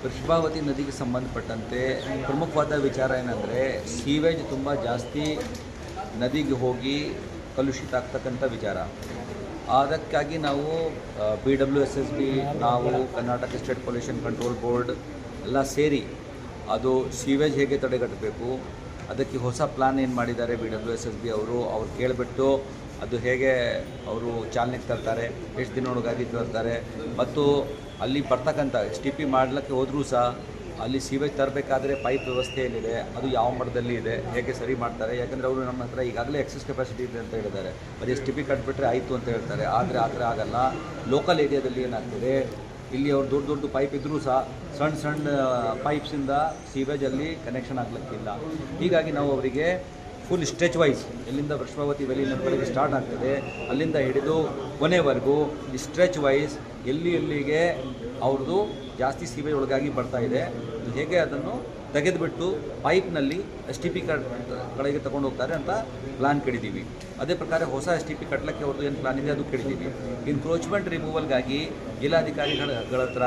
ವೃಷಭಾವತಿ ನದಿಗೆ ಸಂಬಂಧಪಟ್ಟಂತೆ ಪ್ರಮುಖವಾದ ವಿಚಾರ ಏನಂದರೆ ಸೀವೇಜ್ ತುಂಬ ಜಾಸ್ತಿ ನದಿಗೆ ಹೋಗಿ ಕಲುಷಿತ ಆಗ್ತಕ್ಕಂಥ ವಿಚಾರ. ಅದಕ್ಕಾಗಿ ನಾವು BWSSB, ನಾವು Karnataka state pollution control board ಎಲ್ಲ ಸೇರಿ ಅದು ಸೀವೇಜ್ ಹೇಗೆ ತಡೆಗಟ್ಟಬೇಕು, ಅದಕ್ಕೆ ಹೊಸ ಪ್ಲಾನ್ ಏನು ಮಾಡಿದ್ದಾರೆ BWSSB ಅವರು ಕೇಳಿಬಿಟ್ಟು ಅದು ಹೇಗೆ ಅವರು ಚಾಲನೆಗೆ ತರ್ತಾರೆ, ಎಷ್ಟು ದಿನದೊಳಗಾಗಿ ತರ್ತಾರೆ, ಮತ್ತು ಅಲ್ಲಿ ಬರ್ತಕ್ಕಂಥ STP ಮಾಡಲಿಕ್ಕೆ ಹೋದರೂ ಸಹ ಅಲ್ಲಿ ಸೀವೇಜ್ ತರಬೇಕಾದ್ರೆ ಪೈಪ್ ವ್ಯವಸ್ಥೆ ಏನಿದೆ ಅದು ಯಾವ ಮಟ್ಟದಲ್ಲಿ ಇದೆ, ಹೇಗೆ ಸರಿ ಮಾಡ್ತಾರೆ. ಯಾಕಂದರೆ ಅವರು ನಮ್ಮ ಹತ್ರ ಈಗಾಗಲೇ ಎಕ್ಸಸ್ ಕೆಪಾಸಿಟಿ ಇದೆ ಅಂತ ಹೇಳಿದ್ದಾರೆ. ಬರೀ STP ಕಟ್ಬಿಟ್ರೆ ಆಯಿತು ಅಂತ ಹೇಳ್ತಾರೆ. ಆದರೆ ಆ ಥರ ಆಗಲ್ಲ. ಲೋಕಲ್ ಏರಿಯಾದಲ್ಲಿ ಏನಾಗ್ತದೆ, ಇಲ್ಲಿ ಅವ್ರು ದೊಡ್ಡ ದೊಡ್ಡ ಪೈಪ್ ಇದ್ದರೂ ಸಹ ಸಣ್ಣ ಸಣ್ಣ ಪೈಪ್ಸಿಂದ ಸೀವೇಜಲ್ಲಿ ಕನೆಕ್ಷನ್ ಆಗಲಿಕ್ಕಿಲ್ಲ. ಹೀಗಾಗಿ ನಾವು ಅವರಿಗೆ ಫುಲ್ ಸ್ಟ್ರೆಚ್ ವೈಸ್ ಎಲ್ಲಿಂದ ವೃಷಭಾವತಿ ವ್ಯಾಲಿ ನಮ್ಮ ಕಡೆಗೆ ಸ್ಟಾರ್ಟ್ ಆಗ್ತದೆ ಅಲ್ಲಿಂದ ಹಿಡಿದು ಕೊನೆವರೆಗೂ ಈ ಸ್ಟ್ರೆಚ್ ವೈಸ್ ಎಲ್ಲಿಗೆ ಅವ್ರದ್ದು ಜಾಸ್ತಿ ಸೀವೇಜ್ ಒಳಗಾಗಿ ಬರ್ತಾ ಇದೆ, ಹೇಗೆ ಅದನ್ನು ತೆಗೆದುಬಿಟ್ಟು ಪೈಪ್ನಲ್ಲಿ STP ಕಡೆಗೆ ತೊಗೊಂಡು ಹೋಗ್ತಾರೆ ಅಂತ ಪ್ಲ್ಯಾನ್ ಕೇಳಿದ್ದೀವಿ. ಅದೇ ಪ್ರಕಾರ ಹೊಸ STP ಕಟ್ಟಲಿಕ್ಕೆ ಅವ್ರದ್ದು ಏನು ಪ್ಲ್ಯಾನ್ ಇದೆ ಅದು ಕೇಳಿದ್ದೀವಿ. ಇನ್ಕ್ರೋಚ್ಮೆಂಟ್ ರಿಮೂವಲ್ಗಾಗಿ ಜಿಲ್ಲಾಧಿಕಾರಿಗಳ ಹತ್ರ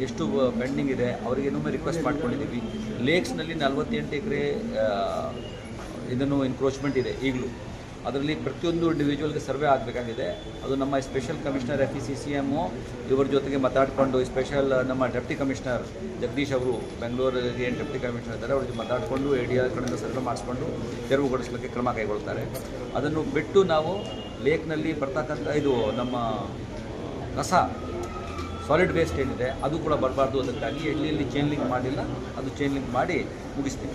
ಎಷ್ಟು ಪೆಂಡಿಂಗ್ ಇದೆ ಅವರಿಗೆ ಇನ್ನೊಮ್ಮೆ ರಿಕ್ವೆಸ್ಟ್ ಮಾಡ್ಕೊಂಡಿದ್ದೀವಿ. ಲೇಕ್ಸ್ನಲ್ಲಿ 48 ಎಕರೆ ಇದನ್ನು ಎನ್ಕ್ರೋಚ್ಮೆಂಟ್ ಇದೆ ಈಗಲೂ. ಅದರಲ್ಲಿ ಪ್ರತಿಯೊಂದು ಇಂಡಿವಿಜುವಲ್ಗೆ ಸರ್ವೆ ಆಗಬೇಕಾಗಿದೆ. ಅದು ನಮ್ಮ ಸ್ಪೆಷಲ್ ಕಮಿಷನರ್ FECCM ಇವರ ಜೊತೆಗೆ ಮಾತಾಡಿಕೊಂಡು, ಸ್ಪೆಷಲ್ ನಮ್ಮ ಡೆಪ್ಟಿ ಕಮಿಷನರ್ ಜಗದೀಶ್ ಅವರು ಬೆಂಗಳೂರಿಗೆ ಏನು ಡೆಪ್ಟಿ ಕಮಿಷನರ್ ಇದ್ದಾರೆ ಅವ್ರಿಗೆ ಮಾತಾಡಿಕೊಂಡು ADR ಕಡೆಯಿಂದ ಸರ್ವೆ ಮಾಡಿಸ್ಕೊಂಡು ತೆರವುಗೊಳಿಸಲಿಕ್ಕೆ ಕ್ರಮ ಕೈಗೊಳ್ತಾರೆ. ಅದನ್ನು ಬಿಟ್ಟು ನಾವು ಲೇಕ್ನಲ್ಲಿ ಬರ್ತಕ್ಕಂಥ ಇದು ನಮ್ಮ ಕಸ ಸಾಲಿಡ್ ವೇಸ್ಟ್ ಏನಿದೆ ಅದು ಕೂಡ ಬರಬಾರ್ದು. ಅದಕ್ಕಾಗಿ ಎಲ್ಲಿ ಚೈನ್ ಲಿಂಕ್ ಮಾಡಿಲ್ಲ ಅದು ಚೈನ್ ಲಿಂಕ್ ಮಾಡಿ ಮುಗಿಸ್ತೀವಿ.